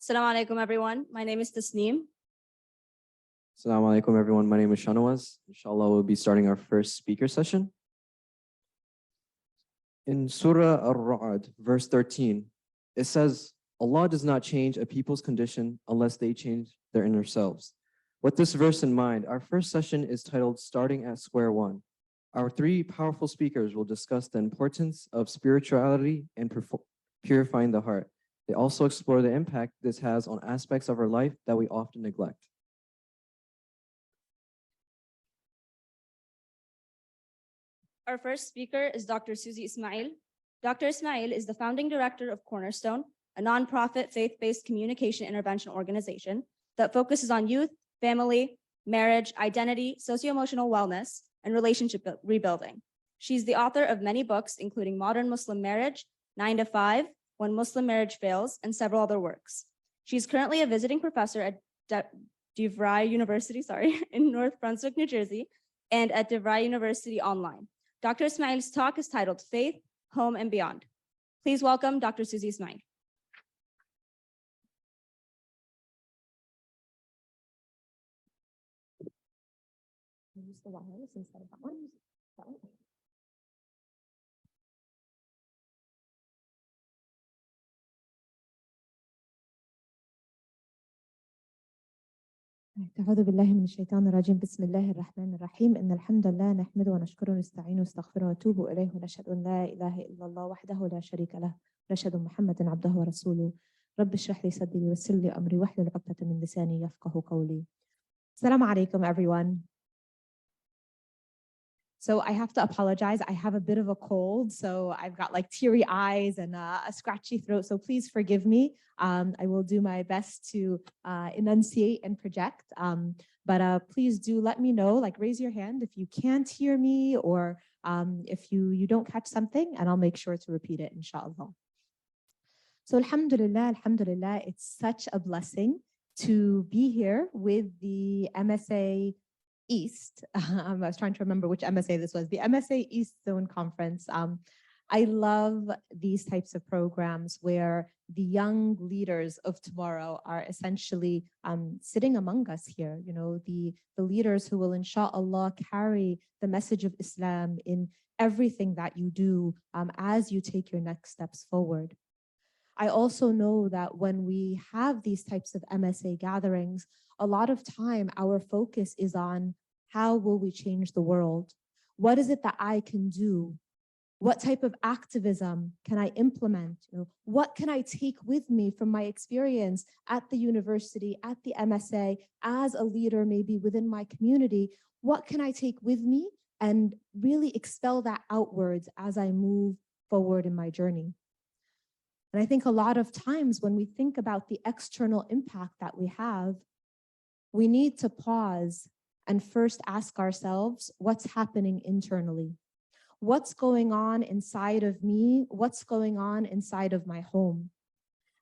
Assalamu alaikum, everyone. My name is Tasneem. Assalamu alaikum, everyone. My name is Shanawaz. Inshallah, we'll be starting our first speaker session. In Surah Ar-Ra'd, verse 13, it says, Allah does not change a people's condition unless they change their inner selves. With this verse in mind, our first session is titled Starting at Square One. Our three powerful speakers will discuss the importance of spirituality and purifying the heart. They also explore the impact this has on aspects of our life that we often neglect. Our first speaker is Dr. Suzy Ismail. Dr. Ismail is the founding director of Cornerstone, a nonprofit faith-based communication intervention organization that focuses on youth, family, marriage, identity, socio-emotional wellness, and relationship rebuilding. She's the author of many books, including Modern Muslim Marriage, 9 to 5, When Muslim Marriage Fails, and several other works. She's currently a visiting professor at DeVry University, in North Brunswick, New Jersey, and at DeVry University Online. Dr. Ismail's talk is titled Faith, Home, and Beyond. Please welcome Dr. Suzy Ismail. Use the wireless instead of that one. أعوذ بالله من الشيطان الرجيم بسم الله الرحمن الرحيم إن الحمد لله نحمده ونشكره ونستعينه ونستغفره ونتوب إليه ونشهد أن لا إله إلا الله وحده لا شريك له ونشهد محمدا عبده ورسوله رب اشرح لي صدري ويسر لي أمري واحلل عقدة من لساني يفقهوا قولي. Assalamu alaikum, everyone. So I have to apologize. I have a bit of a cold, so I've got like teary eyes and a scratchy throat. So please forgive me. I will do my best to enunciate and project. But please do let me know, like raise your hand if you can't hear me or if you don't catch something, and I'll make sure to repeat it, inshallah. So alhamdulillah, it's such a blessing to be here with the MSA East. I was trying to remember which MSA this was, the MSA East Zone Conference. I love these types of programs where the young leaders of tomorrow are essentially sitting among us here, you know, the leaders who will, inshallah, carry the message of Islam in everything that you do as you take your next steps forward. I also know that when we have these types of MSA gatherings, a lot of time our focus is on how will we change the world? What is it that I can do? What type of activism can I implement? You know, what can I take with me from my experience at the university, at the MSA, as a leader maybe within my community? What can I take with me and really expel that outwards as I move forward in my journey? And I think a lot of times when we think about the external impact that we have, we need to pause and first ask ourselves what's happening internally. What's going on inside of me? What's going on inside of my home?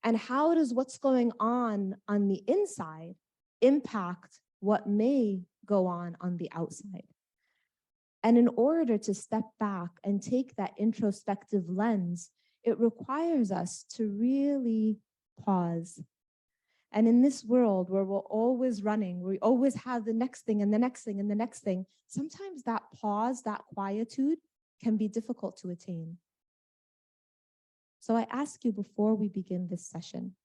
And how does what's going on the inside impact what may go on the outside? And in order to step back and take that introspective lens, it requires us to really pause. And in this world where we're always running, we always have the next thing and the next thing and the next thing, sometimes that pause, that quietude can be difficult to attain. So I ask you before we begin this session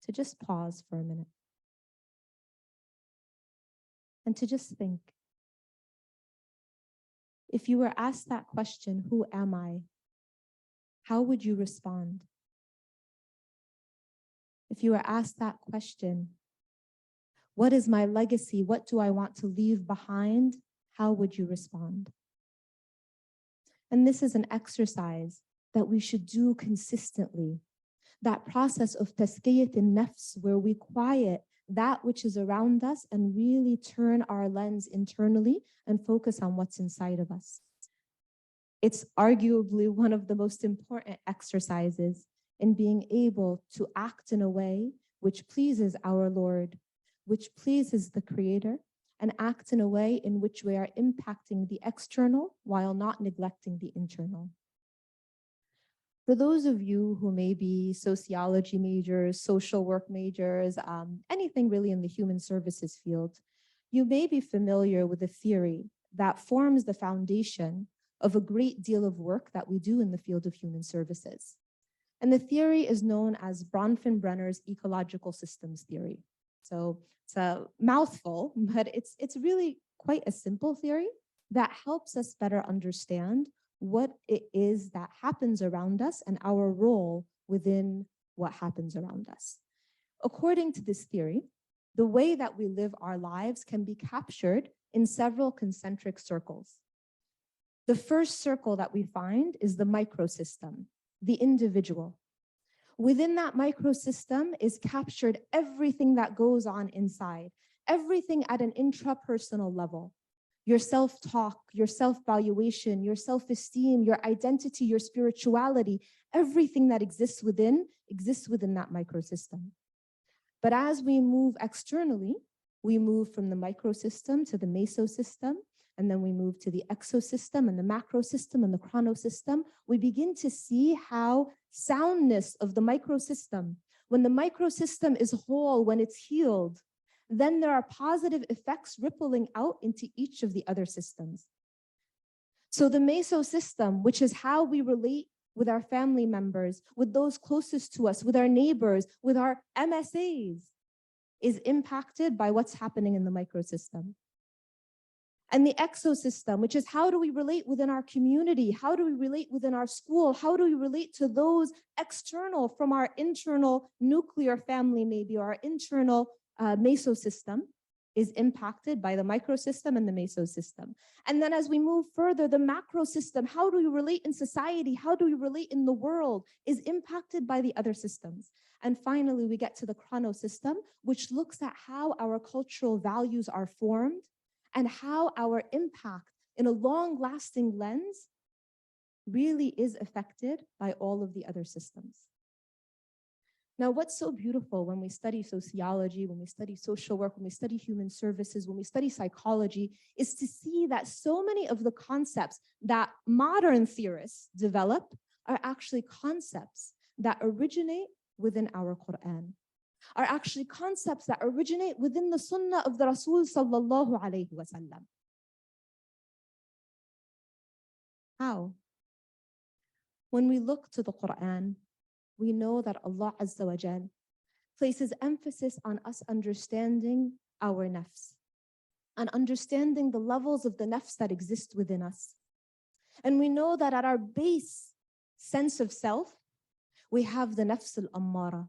to just pause for a minute and to just think. If you were asked that question, who am I? How would you respond? If you were asked that question, what is my legacy? What do I want to leave behind? How would you respond? And this is an exercise that we should do consistently. That process of tazkiyat an-nafs, where we quiet that which is around us and really turn our lens internally and focus on what's inside of us. It's arguably one of the most important exercises in being able to act in a way which pleases our Lord, which pleases the Creator, and act in a way in which we are impacting the external while not neglecting the internal. For those of you who may be sociology majors, social work majors, anything really in the human services field, you may be familiar with a theory that forms the foundation of a great deal of work that we do in the field of human services. And the theory is known as Bronfenbrenner's ecological systems theory. So it's a mouthful, but it's really quite a simple theory that helps us better understand what it is that happens around us and our role within what happens around us. According to this theory, the way that we live our lives can be captured in several concentric circles. The first circle that we find is the microsystem, the individual. Within that microsystem is captured everything that goes on inside, everything at an intrapersonal level. Your self-talk, your self-valuation, your self-esteem, your identity, your spirituality, everything that exists within that microsystem. But as we move externally, we move from the microsystem to the mesosystem, and then we move to the exosystem and the macrosystem and the chronosystem. We begin to see how soundness of the microsystem, when the microsystem is whole, when it's healed, then there are positive effects rippling out into each of the other systems. So the mesosystem, which is how we relate with our family members, with those closest to us, with our neighbors, with our MSAs, is impacted by what's happening in the microsystem. And the exosystem, which is how do we relate within our community? How do we relate within our school? How do we relate to those external from our internal nuclear family maybe, or our internal mesosystem, is impacted by the microsystem and the mesosystem. And then as we move further, the macrosystem, how do we relate in society? How do we relate in the world, is impacted by the other systems. And finally, we get to the chronosystem, which looks at how our cultural values are formed and how our impact in a long-lasting lens really is affected by all of the other systems. Now, what's so beautiful when we study sociology, when we study social work, when we study human services, when we study psychology, is to see that so many of the concepts that modern theorists develop are actually concepts that originate within our Quran, are actually concepts that originate within the Sunnah of the Rasul sallallahu alayhi wa sallam. How? When we look to the Quran, we know that Allah Azza wa Jal places emphasis on us understanding our nafs and understanding the levels of the nafs that exist within us. And we know that at our base sense of self, we have the nafs al-ammara,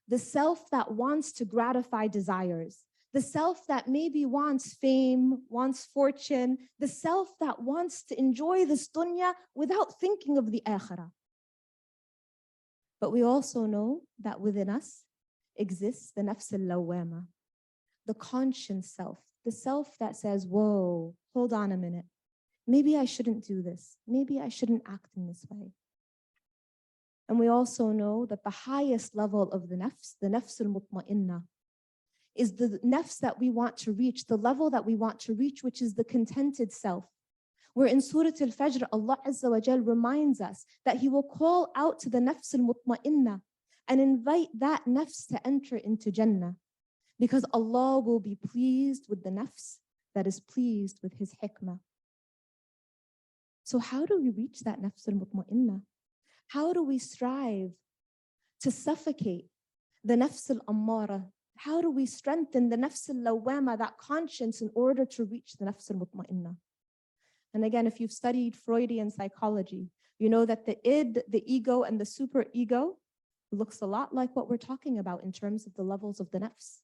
the self that wants to gratify desires, the self that maybe wants fame, wants fortune, the self that wants to enjoy this dunya without thinking of the akhirah. But we also know that within us exists the nafs al-lawwama, the conscious self, the self that says, whoa, hold on a minute. Maybe I shouldn't do this. Maybe I shouldn't act in this way. And we also know that the highest level of the nafs al-mutma'inna, is the nafs that we want to reach, the level that we want to reach, which is the contented self. Where in Surah Al-Fajr, Allah Azza wa Jal reminds us that He will call out to the nafs al-mutma'inna and invite that nafs to enter into Jannah, because Allah will be pleased with the nafs that is pleased with His hikmah. So how do we reach that nafs al-mutma'inna? How do we strive to suffocate the nafs al-ammara? How do we strengthen the nafs al-lawwama, that conscience, in order to reach the nafs al-mutma'inna? And again, if you've studied Freudian psychology, you know that the id, the ego, and the superego looks a lot like what we're talking about in terms of the levels of the nafs.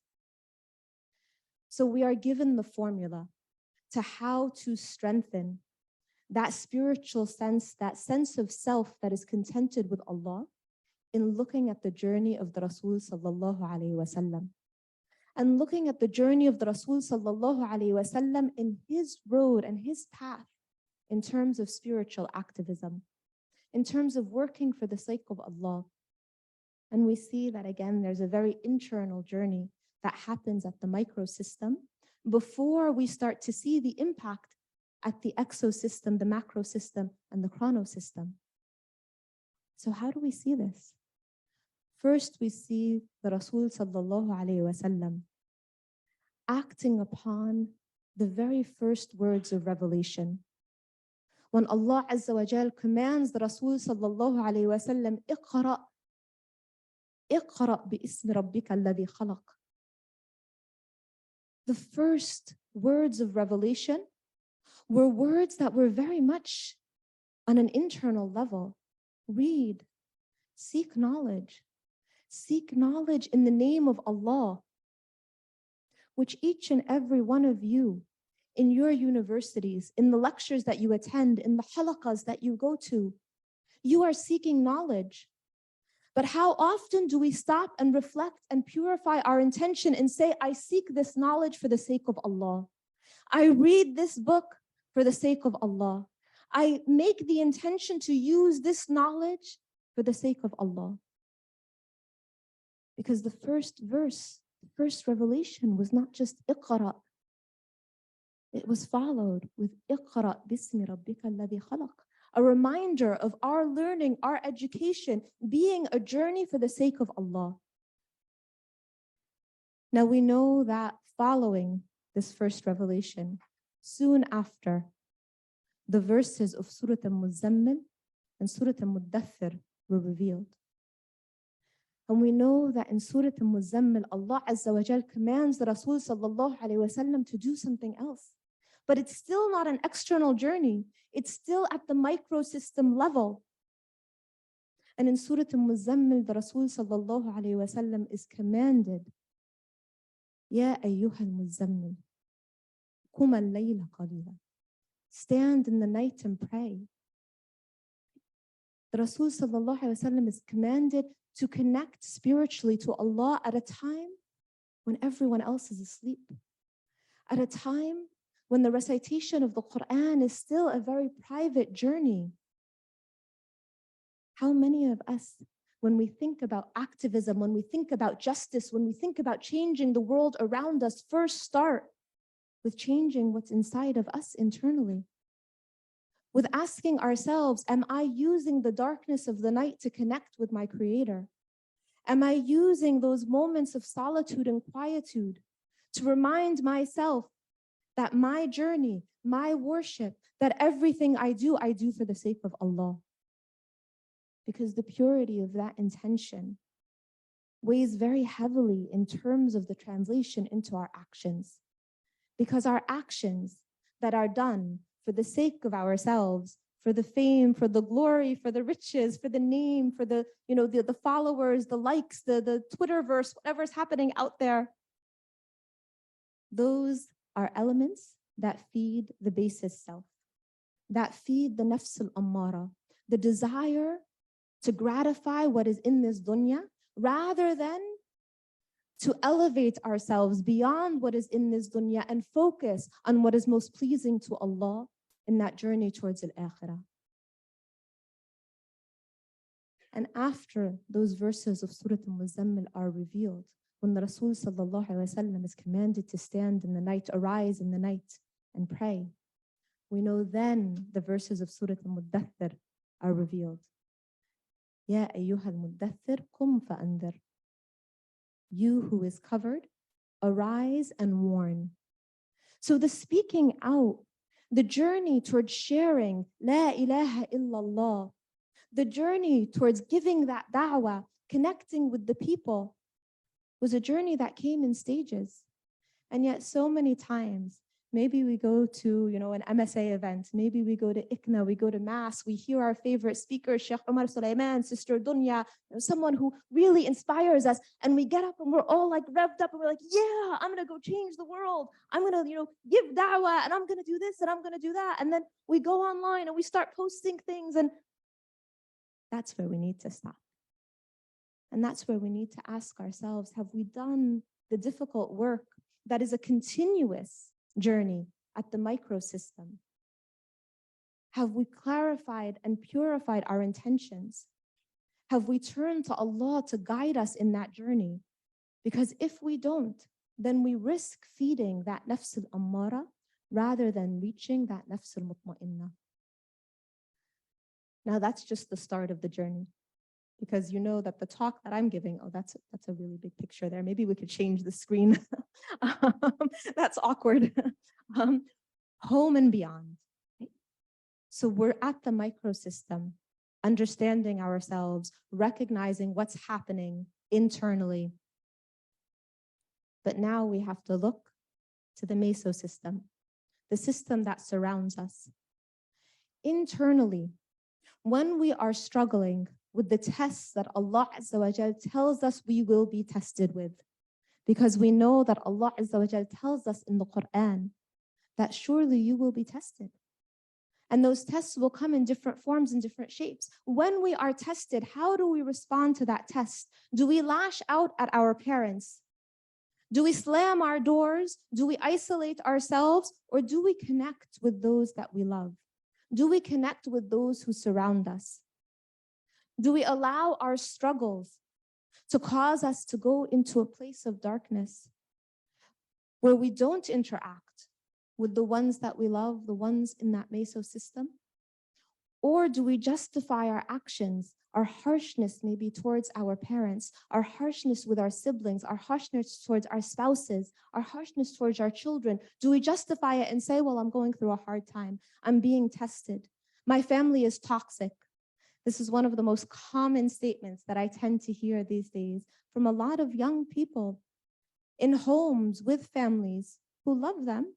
So we are given the formula to how to strengthen that spiritual sense, that sense of self that is contented with Allah, in looking at the journey of the Rasul sallallahu alayhi wa sallam. And looking at the journey of the Rasul sallallahu alayhi wa sallam in his road and his path, in terms of spiritual activism, in terms of working for the sake of Allah. And we see that again, there's a very internal journey that happens at the microsystem before we start to see the impact at the exosystem, the macrosystem, and the chronosystem. So how do we see this? First, we see the Rasul sallallahu alayhi wasallam acting upon the very first words of revelation. When Allah Azza wa Jal commands the Rasul sallallahu alayhi wasallam, اقرأ باسم ربك الذي خلق. The first words of revelation were words that were very much on an internal level. Read, seek knowledge in the name of Allah, which each and every one of you in your universities, in the lectures that you attend, in the halaqas that you go to, you are seeking knowledge. But how often do we stop and reflect and purify our intention and say, I seek this knowledge for the sake of Allah. I read this book for the sake of Allah. I make the intention to use this knowledge for the sake of Allah. Because the first verse, the first revelation was not just iqra. It was followed with iqra bismi rabbika alladhi khalaq. A reminder of our learning, our education being a journey for the sake of Allah. Now we know that following this first revelation, soon after, the verses of Surah Al-Muzammil and Surah Al-Muddathir were revealed. And we know that in Surah Al-Muzammil, Allah Azza wa Jal commands the Rasul sallallahu alayhi wa sallam to do something else. But it's still not an external journey. It's still at the microsystem level. And in Surah Al-Muzammil, the Rasul sallallahu alayhi wa sallam is commanded, Ya ayyuha al-muzammil, qum al-layla qalila. Stand in the night and pray. The Rasul sallallahu alayhi wa sallam is commanded to connect spiritually to Allah at a time when everyone else is asleep. At a time when the recitation of the Quran is still a very private journey. How many of us, when we think about activism, when we think about justice, when we think about changing the world around us, first start with changing what's inside of us internally? With asking ourselves, am I using the darkness of the night to connect with my Creator? Am I using those moments of solitude and quietude to remind myself that my journey, my worship, that everything I do for the sake of Allah? Because the purity of that intention weighs very heavily in terms of the translation into our actions. Because our actions that are done for the sake of ourselves, for the fame, for the glory, for the riches, for the name, for the, the followers, the likes, the Twitterverse, whatever's happening out there, those are elements that feed the basis self, that feed the nafs al-ammara, the desire to gratify what is in this dunya, rather than to elevate ourselves beyond what is in this dunya and focus on what is most pleasing to Allah in that journey towards al-akhirah. And after those verses of Surah Al-Muzammil are revealed, when the Rasul sallallahu alaihi wasallam is commanded to stand in the night, arise in the night and pray, we know then the verses of Surah Al-Muddathir are revealed. Ya ayyuha al-muddathir qum fa'andir. You who is covered, arise and warn. So the speaking out, the journey towards sharing La ilaha illallah, the journey towards giving that da'wah, connecting with the people, was a journey that came in stages. And yet so many times, maybe we go to, an MSA event, maybe we go to ICNA, we go to Mass, we hear our favorite speaker, Sheikh Umar Sulaiman, Sister Dunya, someone who really inspires us, and we get up and we're all like revved up and we're like, yeah, I'm gonna go change the world. I'm gonna, give da'wah, and I'm gonna do this and I'm gonna do that. And then we go online and we start posting things, and that's where we need to stop. And that's where we need to ask ourselves, have we done the difficult work that is a continuous journey at the microsystem? Have we clarified and purified our intentions? Have we turned to Allah to guide us in that journey? Because if we don't, then we risk feeding that nafs al-ammara rather than reaching that nafs al-mutma'innah. Now that's just the start of the journey. because you know that the talk that I'm giving, oh, that's a really big picture there. Maybe we could change the screen. That's awkward. Home and beyond. Right? So we're at the microsystem, understanding ourselves, recognizing what's happening internally. But now we have to look to the mesosystem, the system that surrounds us. Internally, when we are struggling with the tests that Allah Azza wa Jal tells us we will be tested with, because we know that Allah Azza wa Jal tells us in the Quran that surely you will be tested. And those tests will come in different forms and different shapes. When we are tested, how do we respond to that test? Do we lash out at our parents? Do we slam our doors? Do we isolate ourselves? Or do we connect with those that we love? Do we connect with those who surround us? Do we allow our struggles to cause us to go into a place of darkness where we don't interact with the ones that we love, the ones in that mesosystem? Or do we justify our actions, our harshness maybe towards our parents, our harshness with our siblings, our harshness towards our spouses, our harshness towards our children? Do we justify it and say, well, I'm going through a hard time. I'm being tested. My family is toxic. This is one of the most common statements that I tend to hear these days from a lot of young people in homes with families who love them,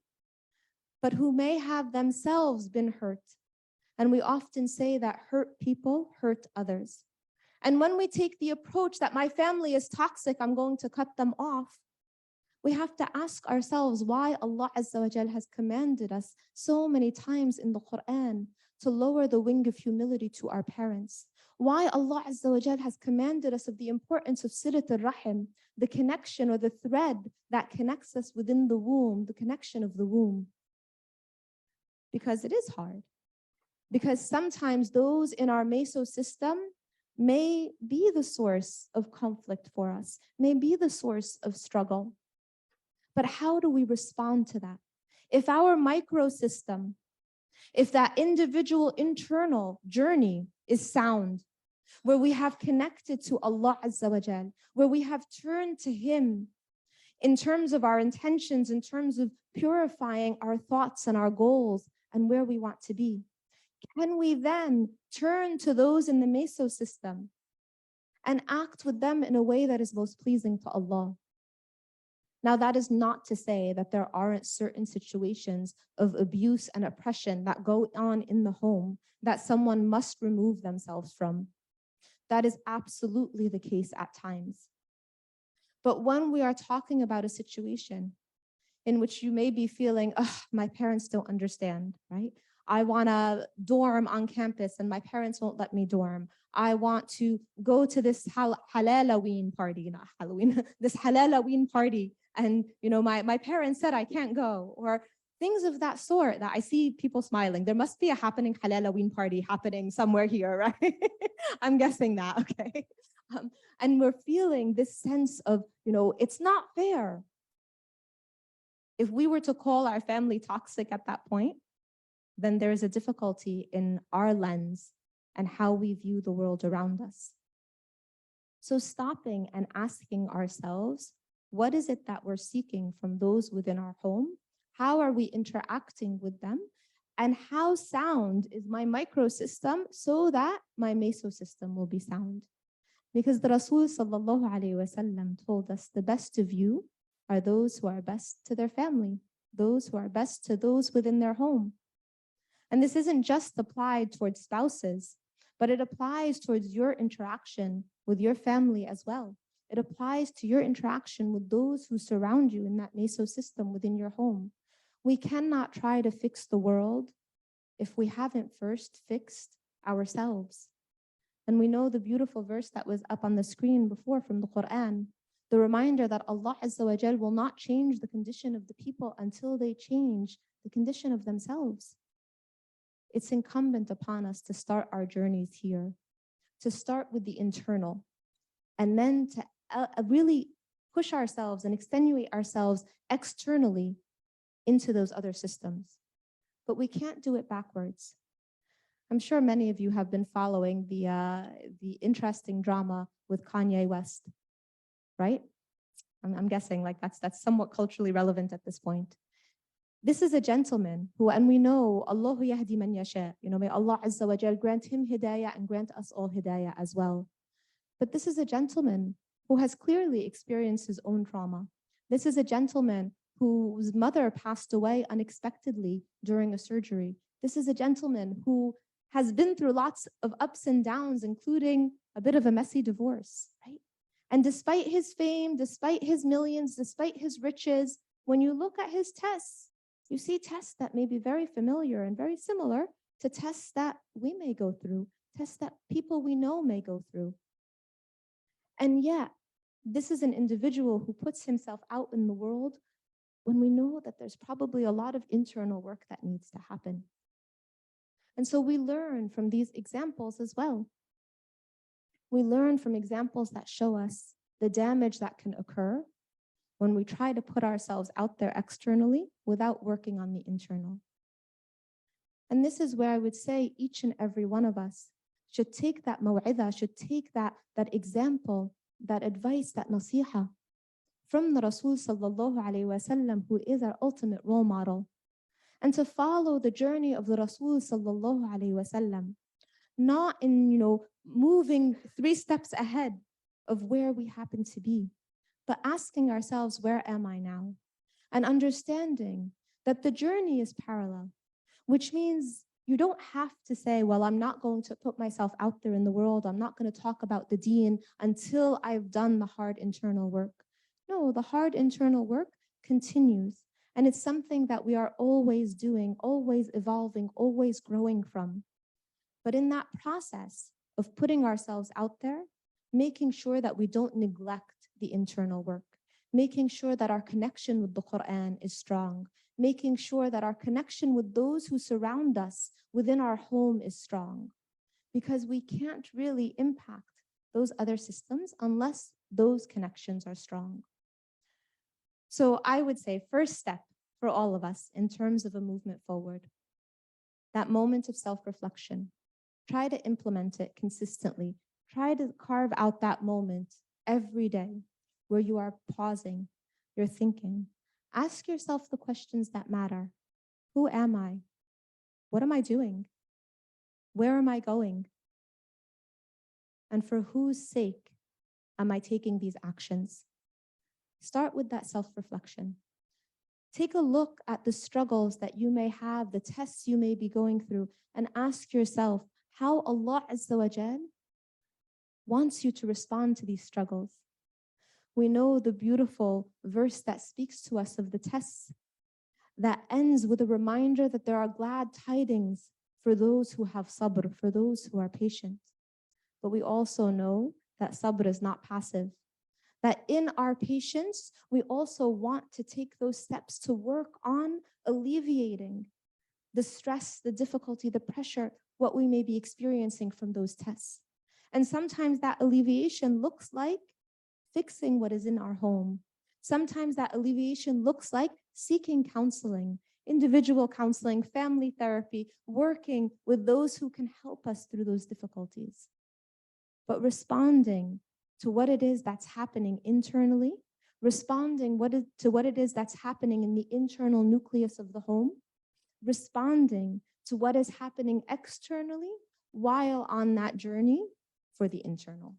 but who may have themselves been hurt. And we often say that hurt people hurt others. And when we take the approach that my family is toxic, I'm going to cut them off, we have to ask ourselves why Allah Azza wa Jal has commanded us so many times in the Quran to lower the wing of humility to our parents. Why Allah Azza wa Jal has commanded us of the importance of silat al-rahim, the connection or the thread that connects us within the womb, the connection of the womb. Because it is hard. Because sometimes those in our mesosystem may be the source of conflict for us, may be the source of struggle. But how do we respond to that? If our microsystem, if that individual internal journey is sound, where we have connected to Allah Azza wa Jal, where we have turned to Him in terms of our intentions, in terms of purifying our thoughts and our goals and where we want to be, can we then turn to those in the mesosystem and act with them in a way that is most pleasing to Allah? Now, that is not to say that there aren't certain situations of abuse and oppression that go on in the home that someone must remove themselves from. That is absolutely the case at times. But when we are talking about a situation in which you may be feeling, oh, my parents don't understand, right? I want to dorm on campus and my parents won't let me dorm. I want to go to this Halalloween party, not Halloween, this Halalloween party. And my parents said I can't go, or things of that sort that I see people smiling. There must be a happening Halalloween party happening somewhere here, right? I'm guessing that, okay? And we're feeling this sense of, it's not fair. If we were to call our family toxic at that point, then there is a difficulty in our lens and how we view the world around us. So stopping and asking ourselves, what is it that we're seeking from those within our home? How are we interacting with them? And how sound is my microsystem so that my mesosystem will be sound? Because the Rasul sallallahu alaihi wasallam told us the best of you are those who are best to their family, those who are best to those within their home. And this isn't just applied towards spouses, but it applies towards your interaction with your family as well. It applies to your interaction with those who surround you in that mesosystem within your home. We cannot try to fix the world if we haven't first fixed ourselves. And we know the beautiful verse that was up on the screen before from the Quran, the reminder that Allah Azza wa Jal will not change the condition of the people until they change the condition of themselves. It's incumbent upon us to start our journeys here, to start with the internal, and then to really push ourselves and extenuate ourselves externally into those other systems. But we can't do it backwards. I'm sure many of you have been following the interesting drama with Kanye West, right? I'm guessing like that's somewhat culturally relevant at this point. This is a gentleman who, and we know, Allah yahdi man yasha, may Allah Azza wa Jal grant him hidayah and grant us all hidayah as well. But this is a gentleman who has clearly experienced his own trauma. This is a gentleman whose mother passed away unexpectedly during a surgery. This is a gentleman who has been through lots of ups and downs, including a bit of a messy divorce, right? And despite his fame, despite his millions, despite his riches, when you look at his tests, you see tests that may be very familiar and very similar to tests that we may go through, tests that people we know may go through. And yet, this is an individual who puts himself out in the world when we know that there's probably a lot of internal work that needs to happen. And so we learn from these examples as well. We learn from examples that show us the damage that can occur when we try to put ourselves out there externally without working on the internal. And this is where I would say each and every one of us should take that maw'idah, should take that example, that advice, that nasiha from the Rasul sallallahu alayhi wa sallam, who is our ultimate role model, and to follow the journey of the Rasul sallallahu alayhi wa sallam, not in, moving 3 steps ahead of where we happen to be, but asking ourselves, where am I now? And understanding that the journey is parallel, which means you don't have to say, well, I'm not going to put myself out there in the world. I'm not going to talk about the deen until I've done the hard internal work. No, the hard internal work continues. And it's something that we are always doing, always evolving, always growing from. But in that process of putting ourselves out there, making sure that we don't neglect the internal work, making sure that our connection with the Quran is strong, making sure that our connection with those who surround us within our home is strong, because we can't really impact those other systems unless those connections are strong. So I would say first step for all of us in terms of a movement forward, that moment of self-reflection, try to implement it consistently. Try to carve out that moment every day where you are pausing, you're thinking. Ask yourself the questions that matter. Who am I? What am I doing? Where am I going? And for whose sake am I taking these actions? Start with that self-reflection. Take a look at the struggles that you may have, the tests you may be going through, and ask yourself how Allah Azza wa Jal wants you to respond to these struggles. We know the beautiful verse that speaks to us of the tests that ends with a reminder that there are glad tidings for those who have sabr, for those who are patient. But we also know that sabr is not passive, that in our patience, we also want to take those steps to work on alleviating the stress, the difficulty, the pressure, what we may be experiencing from those tests. And sometimes that alleviation looks like fixing what is in our home. Sometimes that alleviation looks like seeking counseling, individual counseling, family therapy, working with those who can help us through those difficulties. But responding to what it is that's happening internally, responding to what it is that's happening in the internal nucleus of the home, responding to what is happening externally while on that journey for the internal.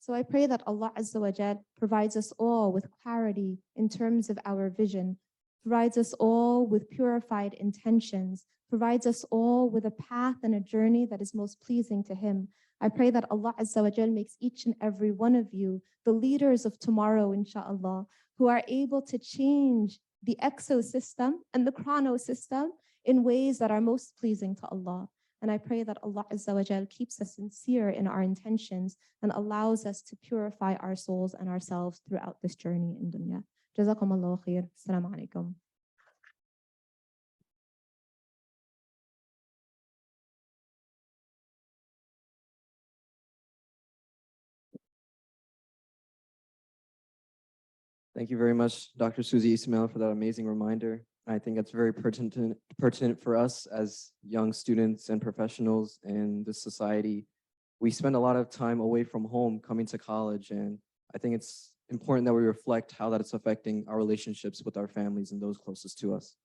So I pray that Allah Azza wa Jal provides us all with clarity in terms of our vision, provides us all with purified intentions, provides us all with a path and a journey that is most pleasing to Him. I pray that Allah Azza wa Jal makes each and every one of you the leaders of tomorrow, inshallah, who are able to change the exosystem and the chronosystem in ways that are most pleasing to Allah. And I pray that Allah Azza wa Jal keeps us sincere in our intentions and allows us to purify our souls and ourselves throughout this journey in dunya. Jazakum Allahu khair. Assalamu alaikum. Thank you very much, Dr. Suzy Ismail, for that amazing reminder. I think it's very pertinent for us as young students and professionals in this society. We spend a lot of time away from home coming to college, and I think it's important that we reflect how that is affecting our relationships with our families and those closest to us.